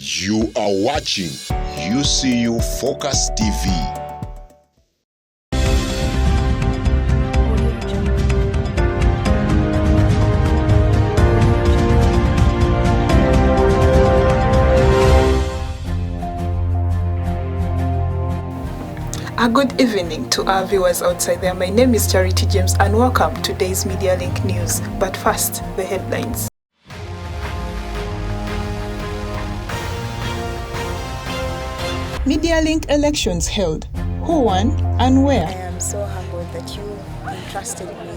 You are watching UCU Focus TV. A good evening to our viewers outside there. My name is Charity James and welcome to today's Media Link News. But first, the headlines. Media Link elections held. Who won and where? I am so humbled that you entrusted me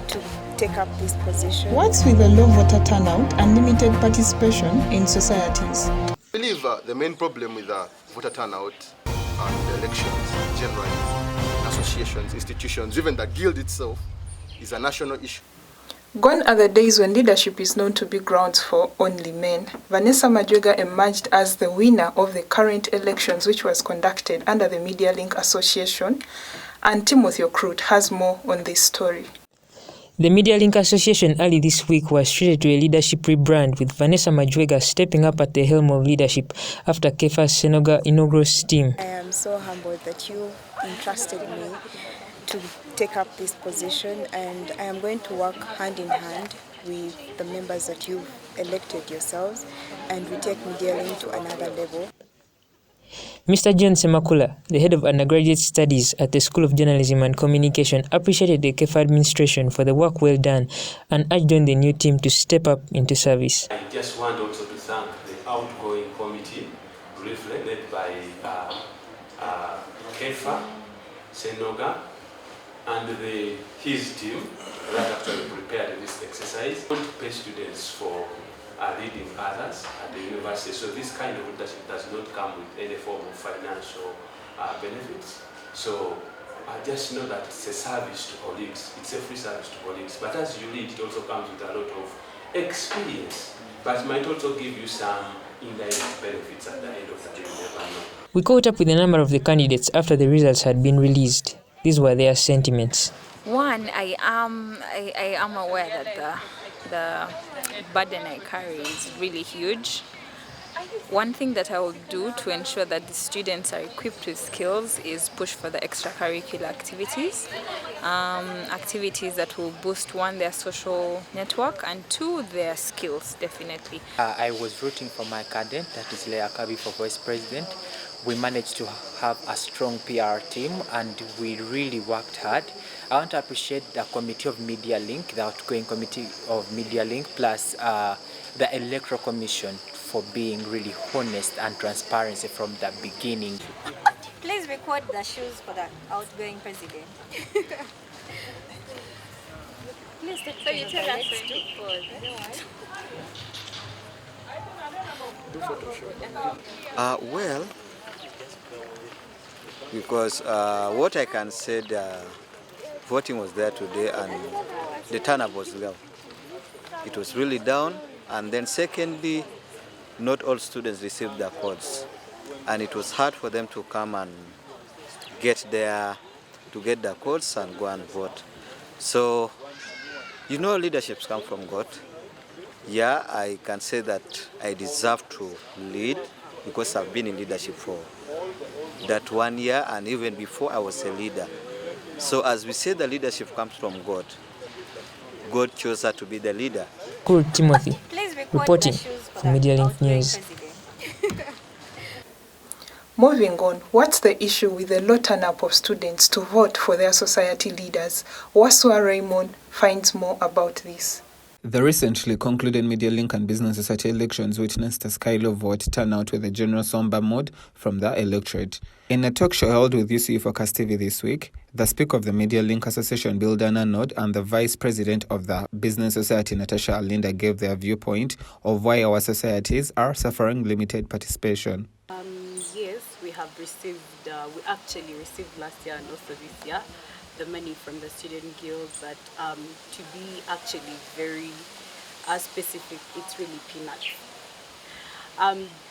to take up this position. What's with the low voter turnout and limited participation in societies? I believe the main problem with voter turnout and the elections generally, associations, institutions, even the guild itself, is a national issue. Gone are the days when leadership is known to be grounds for only men. Vanessa Majwega emerged as the winner of the current elections, which was conducted under the Media Link Association, and Timothy Okurut has more on this story. The Media Link Association early this week was treated to a leadership rebrand, with Vanessa Majwega stepping up at the helm of leadership after Kefa's Senoga inaugural steam. I am so humbled that you entrusted me to take up this position, and I am going to work hand in hand with the members that you've elected yourselves, and we take Media Link to another level. Mr. John Semakula, the head of undergraduate studies at the School of Journalism and Communication, appreciated the Kefa administration for the work well done and urged on the new team to step up into service. I just want also to thank the outgoing committee, led by Kefa, Senoga, and his team that actually prepared this exercise. We want to pay students for leading others at the university. So this kind of leadership does not come with any form of financial benefits. So just know that it's a service to colleagues. It's a free service to colleagues. But as you lead, it also comes with a lot of experience, but might also give you some indirect benefits at the end of the day. You never know. We caught up with a number of the candidates after the results had been released. These were their sentiments. One, I am aware that the burden I carry is really huge. One thing that I will do to ensure that the students are equipped with skills is push for the extracurricular activities. Activities that will boost, one, their social network, and two, their skills, definitely. I was rooting for my candidate, that is Leah Kabi, for vice president. We managed to have a strong PR team and we really worked hard. I want to appreciate the Committee of Media Link, the outgoing Committee of Media Link, plus the Electoral Commission for being really honest and transparency from the beginning. Please record the shoes for the outgoing president. Please take so you tell us when to pause. Well, because what I can say, voting was there today and the turnout was low. It was really down, and then secondly, not all students received their codes, and it was hard for them to come and get their codes and go and vote. So, you know, leaderships come from God. Yeah, I can say that I deserve to lead because I've been in leadership for that 1 year, and even before I was a leader. So as we say, the leadership comes from God. God chose her to be the leader. Cool, Timothy, reporting for Media Link News. Moving on, what's the issue with the low turnout of students to vote for their society leaders? Wasua Raymond finds more about this. The recently concluded Media Link and Business Society elections witnessed a sky-low vote turnout with a general somber mood from the electorate. In a talk show held with UCU Focus TV this week, the Speaker of the Media Link Association, Bill Nod, and the Vice President of the Business Society, Natasha Alinda, gave their viewpoint of why our societies are suffering limited participation. Yes, we have received, we actually received last year and also this year, the money from the student guild, but to be actually very specific, it's really peanuts.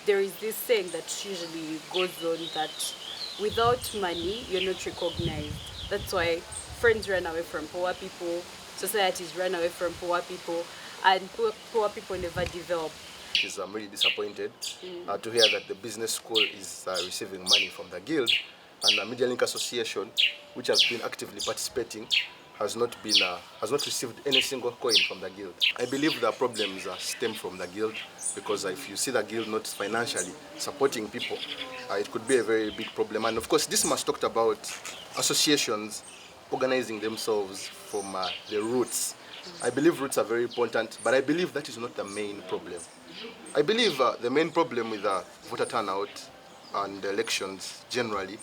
There is this saying that usually goes on that without money, you're not recognized. That's why friends run away from poor people, societies run away from poor people, and poor people never develop. I'm really disappointed to hear that the business school is receiving money from the guild, and the Media Link Association, which has been actively participating, has not received any single coin from the guild. I believe the problems stem from the guild, because if you see the guild not financially supporting people, it could be a very big problem. And of course, this must talked about associations organizing themselves from the roots. I believe roots are very important, but I believe that is not the main problem. I believe the main problem with voter turnout and elections generally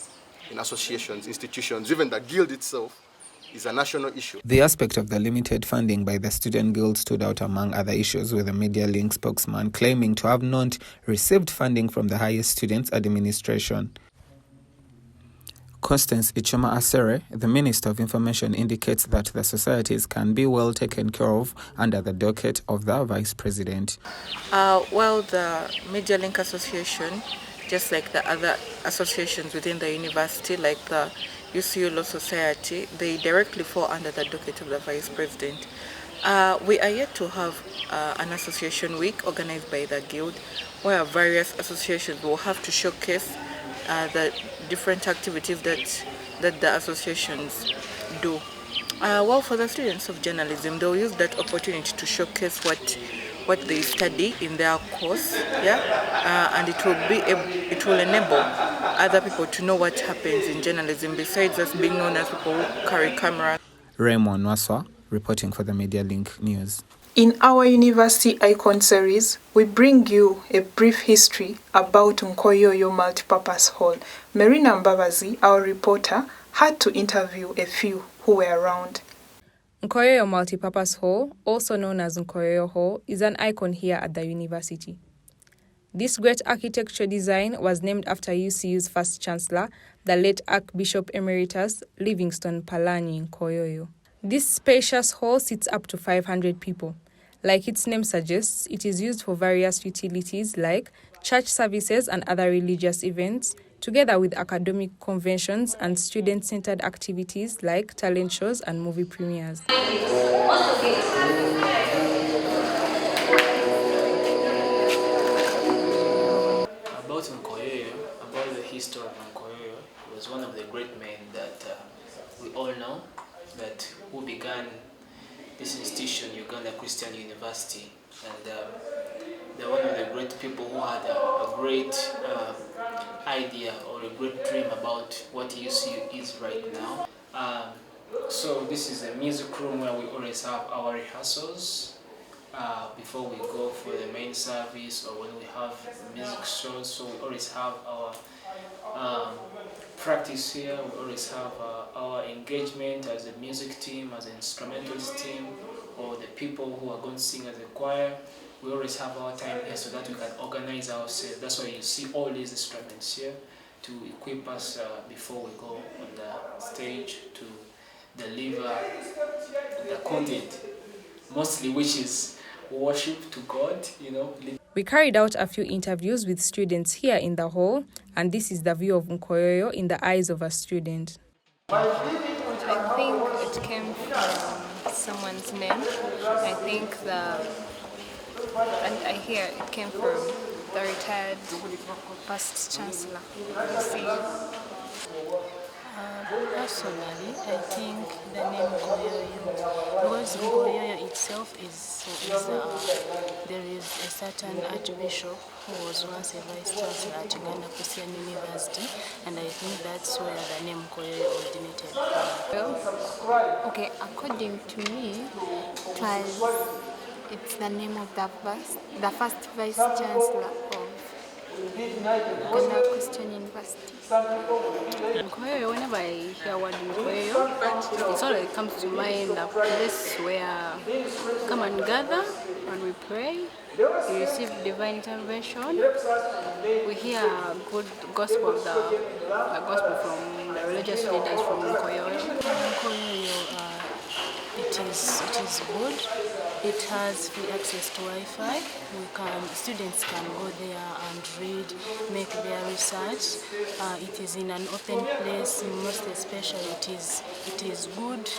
in associations, institutions, even the guild itself, is a national issue. The aspect of the limited funding by the student guild stood out among other issues, with the Media Link spokesman claiming to have not received funding from the highest students' administration. Constance Ichoma Asere, the Minister of Information, indicates that the societies can be well taken care of under the docket of the Vice President. Well, the Media Link Association, just like the other associations within the university, like the UCU Law Society, they directly fall under the docket of the Vice President. We are yet to have an association week organized by the Guild, where various associations will have to showcase the different activities that the associations do. Well, for the students of journalism, they'll use that opportunity to showcase what they study in their course, and it will enable other people to know what happens in journalism, besides us being known as people who carry cameras. Raymond Waswa, reporting for the Media Link News. In our University Icon series, we bring you a brief history about Nkoyoyo Multipurpose Hall. Marina Mbabazi, our reporter, had to interview a few who were around. Nkoyoyo Multipurpose Hall, also known as Nkoyoyo Hall, is an icon here at the university. This great architecture design was named after UCU's first chancellor, the late Archbishop Emeritus Livingstone Palani Nkoyoyo. This spacious hall seats up to 500 people. Like its name suggests, it is used for various utilities like church services and other religious events, together with academic conventions and student-centered activities like talent shows and movie premieres. About Nkoyoyo, about the history of Nkoyoyo, he was one of the great men that we all know, that who began this institution, Uganda Christian University, and they're one of the great people who had a great idea or a great dream about what UCU is right now. So this is a music room where we always have our rehearsals before we go for the main service or when we have music shows. So we always have our practice here. We always have our engagement as a music team, as an instrumentalist team, or the people who are going to sing as a choir. We always have our time here so that we can organize ourselves. That's why you see all these instruments here to equip us before we go on the stage to deliver the content, mostly which is worship to God, We carried out a few interviews with students here in the hall, and this is the view of Nkoyoyo in the eyes of a student. I think it came from someone's name. I think and I hear it came from the retired past chancellor. Personally, I think the name Nkoyoyo, because Nkoyoyo itself there is a certain archbishop who was once a vice chancellor at Uganda Christian University, and I think that's where the name Nkoyoyo originated from. Okay, according to me, it's the name of the first vice chancellor of Uganda Christian University. Nkoyoyo, whenever I hear word Nkoyoyo, it always comes to mind a place where we come and gather and we pray, we receive divine intervention, we hear good gospel, the gospel from the religious leaders from Nkoyoyo. Nkoyoyo, it is good. It has free access to Wi-Fi. Students can go there and read, make their research. It is in an open place. Most especially, it is good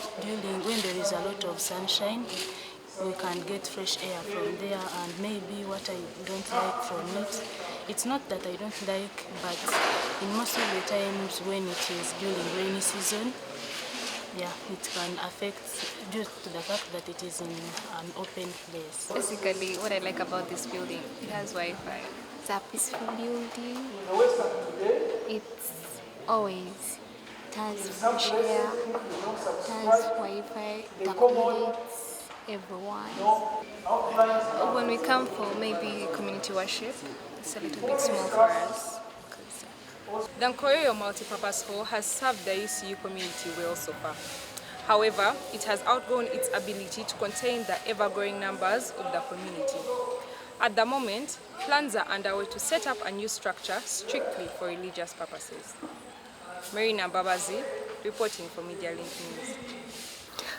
when there is a lot of sunshine. we can get fresh air from there. And maybe what I don't like from it, it's not that I don't like, but in most of the times when it is during rainy season, yeah, it can affect due to the fact that it is in an open place. Basically, what I like about this building, it has Wi-Fi. It's a peaceful building. It's always, it has fresh air, it has Wi-Fi, it accommodates everyone. When we come for maybe community worship, it's a little bit small for us. The Nkoyoyo multipurpose hall has served the UCU community well so far. However, it has outgrown its ability to contain the ever-growing numbers of the community. At the moment, plans are underway to set up a new structure strictly for religious purposes. Marina Babazi, reporting for Media Link News.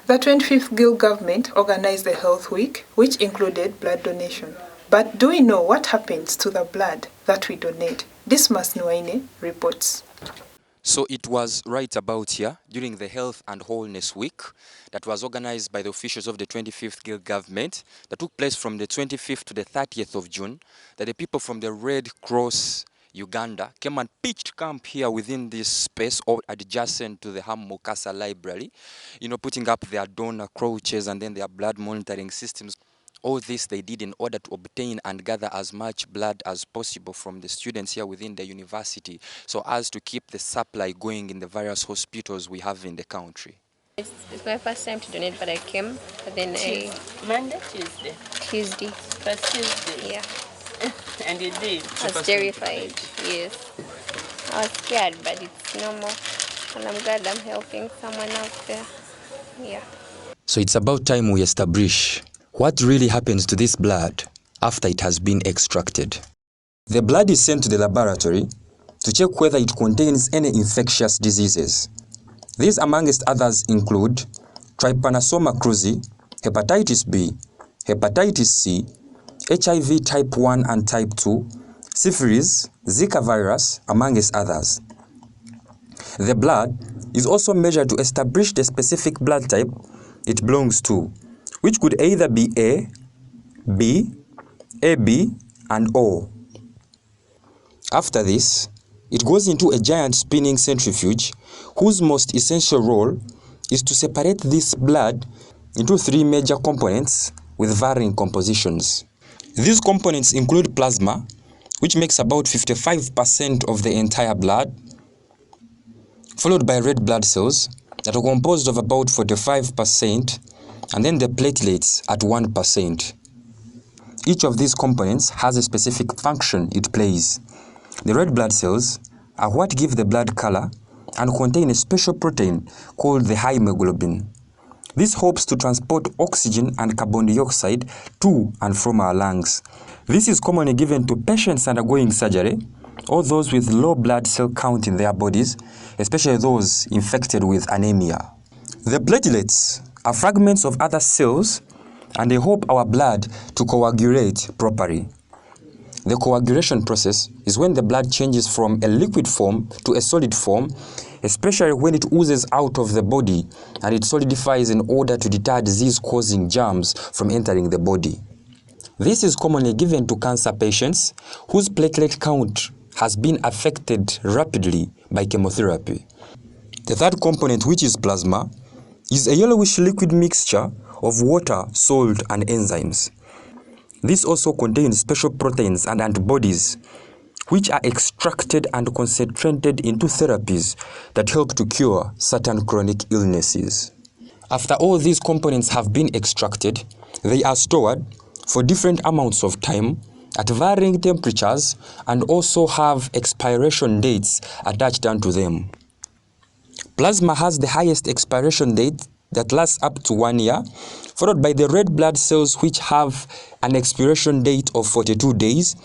The 25th Guild government organized the Health Week, which included blood donation. But do we know what happens to the blood that we donate? Dismas Twiinawe reports. So it was right about here during the Health and Wholeness Week that was organized by the officials of the 25th Guild government that took place from the 25th to the 30th of June, that the people from the Red Cross Uganda came and pitched camp here within this space or adjacent to the Ham Mukasa Library, putting up their donor crouches and then their blood monitoring systems. All this they did in order to obtain and gather as much blood as possible from the students here within the university, so as to keep the supply going in the various hospitals we have in the country. It's my first time to donate, but I came, but then Monday, Tuesday? Tuesday. First Tuesday? Yeah. And you did? I was terrified, yes. I was scared, but it's normal. And I'm glad I'm helping someone out there. Yeah. So it's about time we establish what really happens to this blood after it has been extracted. The blood is sent to the laboratory to check whether it contains any infectious diseases. These, amongst others, include Trypanosoma cruzi, hepatitis B, hepatitis C, HIV type 1 and type 2, syphilis, Zika virus, amongst others. The blood is also measured to establish the specific blood type it belongs to, which could either be A, B, AB, and O. After this, it goes into a giant spinning centrifuge whose most essential role is to separate this blood into three major components with varying compositions. These components include plasma, which makes about 55% of the entire blood, followed by red blood cells that are composed of about 45%, and then the platelets at 1%. Each of these components has a specific function it plays. The red blood cells are what give the blood color and contain a special protein called the hemoglobin. This helps to transport oxygen and carbon dioxide to and from our lungs. This is commonly given to patients undergoing surgery or those with low blood cell count in their bodies, especially those infected with anemia. The platelets are fragments of other cells, and they help our blood to coagulate properly. The coagulation process is when the blood changes from a liquid form to a solid form, especially when it oozes out of the body and it solidifies in order to deter disease-causing germs from entering the body. This is commonly given to cancer patients whose platelet count has been affected rapidly by chemotherapy. The third component, which is plasma, is a yellowish liquid mixture of water, salt, and enzymes. This also contains special proteins and antibodies, which are extracted and concentrated into therapies that help to cure certain chronic illnesses. After all these components have been extracted, they are stored for different amounts of time at varying temperatures and also have expiration dates attached onto them. Plasma has the highest expiration date that lasts up to 1 year, followed by the red blood cells, which have an expiration date of 42 days,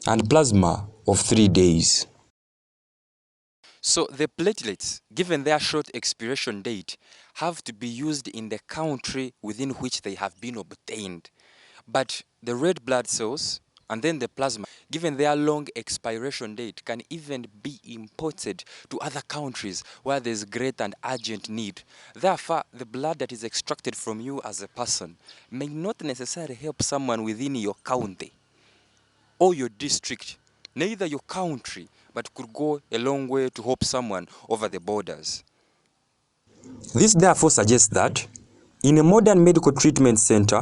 and plasma of 3 days. So the platelets, given their short expiration date, have to be used in the country within which they have been obtained. But the red blood cells, And then the plasma, given their long expiration date, can even be imported to other countries where there's great and urgent need. Therefore, the blood that is extracted from you as a person may not necessarily help someone within your county or your district, neither your country, but could go a long way to help someone over the borders. This therefore suggests that in a modern medical treatment center,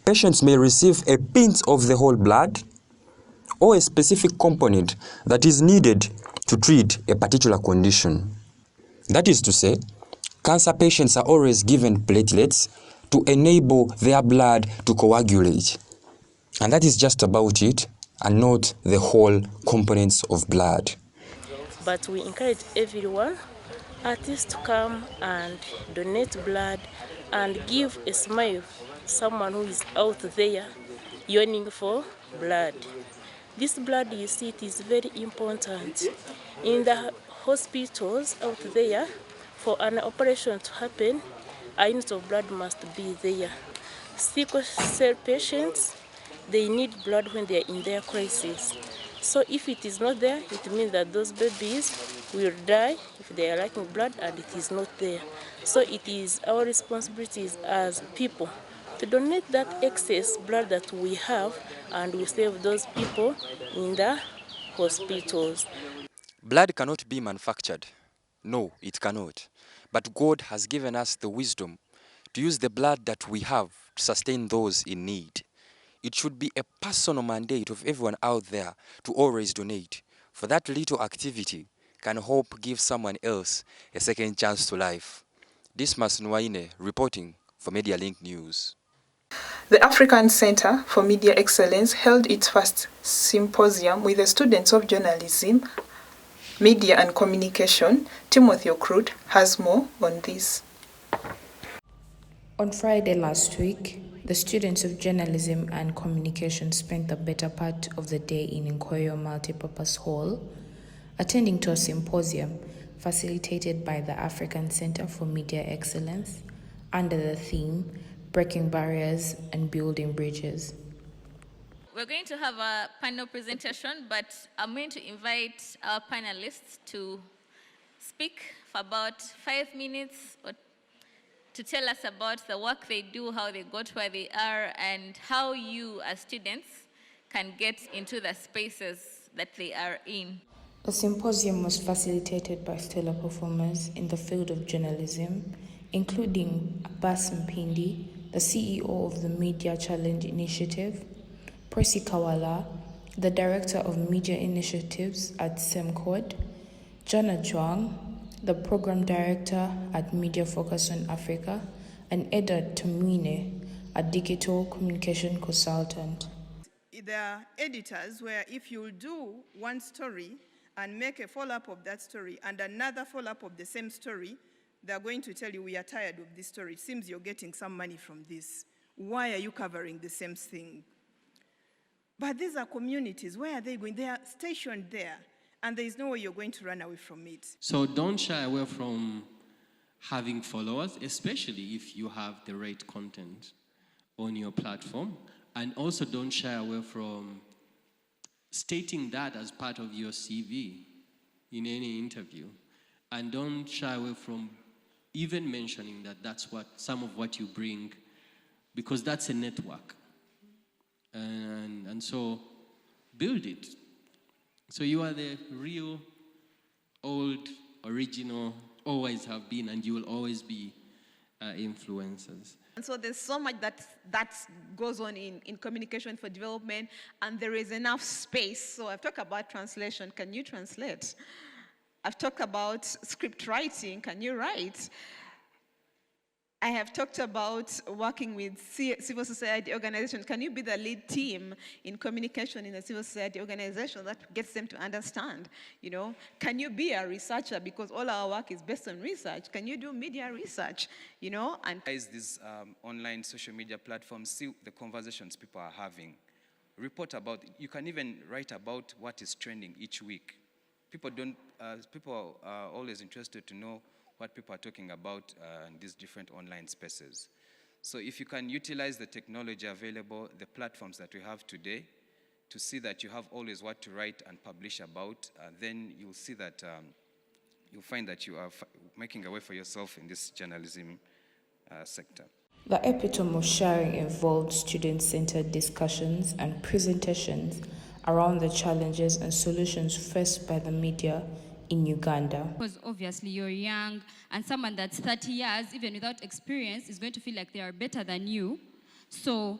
patients may receive a pinch of the whole blood or a specific component that is needed to treat a particular condition. That is to say, cancer patients are always given platelets to enable their blood to coagulate. And that is just about it, and not the whole components of blood. But we encourage everyone, artists, to come and donate blood and give a smile to someone who is out there yearning for blood. This blood, you see, it is very important. In the hospitals out there, for an operation to happen, a unit of blood must be there. Sickle cell patients, they need blood when they are in their crisis. So if it is not there, it means that those babies will die if they are lacking blood and it is not there. So it is our responsibilities as people to donate that excess blood that we have, and we save those people in the hospitals. Blood cannot be manufactured. No, it cannot. But God has given us the wisdom to use the blood that we have to sustain those in need. It should be a personal mandate of everyone out there to always donate, for that little activity can help give someone else a second chance to life. Dismas Twiinawe reporting for MediaLink News. The African Center for Media Excellence held its first symposium with the students of journalism, media and communication. Timothy Okurut has more on this. On Friday last week, the students of journalism and communication spent the better part of the day in Nkoyo Multipurpose Hall, attending to a symposium facilitated by the African Center for Media Excellence under the theme Breaking Barriers and Building Bridges. We're going to have a panel presentation, but I'm going to invite our panelists to speak for about 5 minutes or to tell us about the work they do, how they got where they are, and how you as students can get into the spaces that they are in. The symposium was facilitated by stellar performers in the field of journalism, including Abbas Mpindi, the CEO of the Media Challenge Initiative, Percy Kawala, the Director of Media Initiatives at SEMCOD, Jana Juang, the Program Director at Media Focus on Africa, and Edward Tumwine, a digital communication consultant. There are editors where if you do one story and make a follow-up of that story and another follow-up of the same story, they're going to tell you, we are tired of this story. It seems you're getting some money from this. Why are you covering the same thing? But these are communities. Where are they going? They are stationed there, and there is no way you're going to run away from it. So don't shy away from having followers, especially if you have the right content on your platform. And also don't shy away from stating that as part of your CV in any interview. And don't shy away from even mentioning that that's what some of what you bring, because that's a network. And so build it. So you are the real, old, original, always have been, and you will always be influencers. And so there's so much that goes on in communication for development, and there is enough space. So I've talked about translation. Can you translate? I've talked about script writing. Can you write? I have talked about working with civil society organizations. Can you be the lead team in communication in a civil society organization that gets them to understand? You know, can you be a researcher, because all our work is based on research? Can you do media research? You know, and these online social media platforms, see the conversations people are having. Report about it. You can even write about what is trending each week. People are always interested to know what people are talking about in these different online spaces. So if you can utilize the technology available, the platforms that we have today, to see that you have always what to write and publish about, then you'll see that you'll find that you are making a way for yourself in this journalism sector. The epitome of sharing involved student-centered discussions and presentations around the challenges and solutions faced by the media in Uganda. Because obviously you're young, and someone that's 30 years, even without experience, is going to feel like they are better than you. So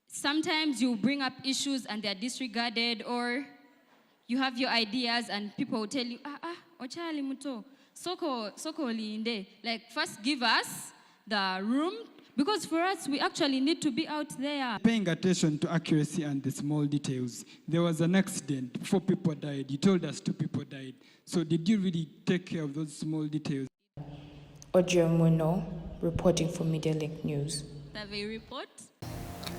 sometimes you bring up issues and they're disregarded, or you have your ideas and people will tell you, ochali muto, soko linde. Like, first give us the room, because for us, we actually need to be out there. Paying attention to accuracy and the small details. There was an accident, 4 people died. You told us 2 people died. So did you really take care of those small details? Audrey Muno, reporting for MediaLink News. Survey report.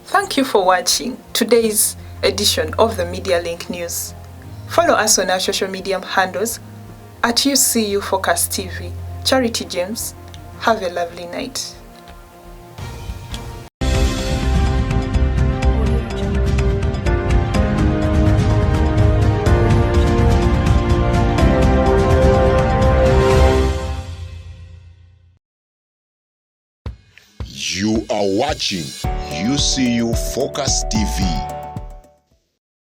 Thank you for watching today's edition of the MediaLink News. Follow us on our social media handles at UCU Focus TV. Charity James, have a lovely night. You are watching UCU Focus TV.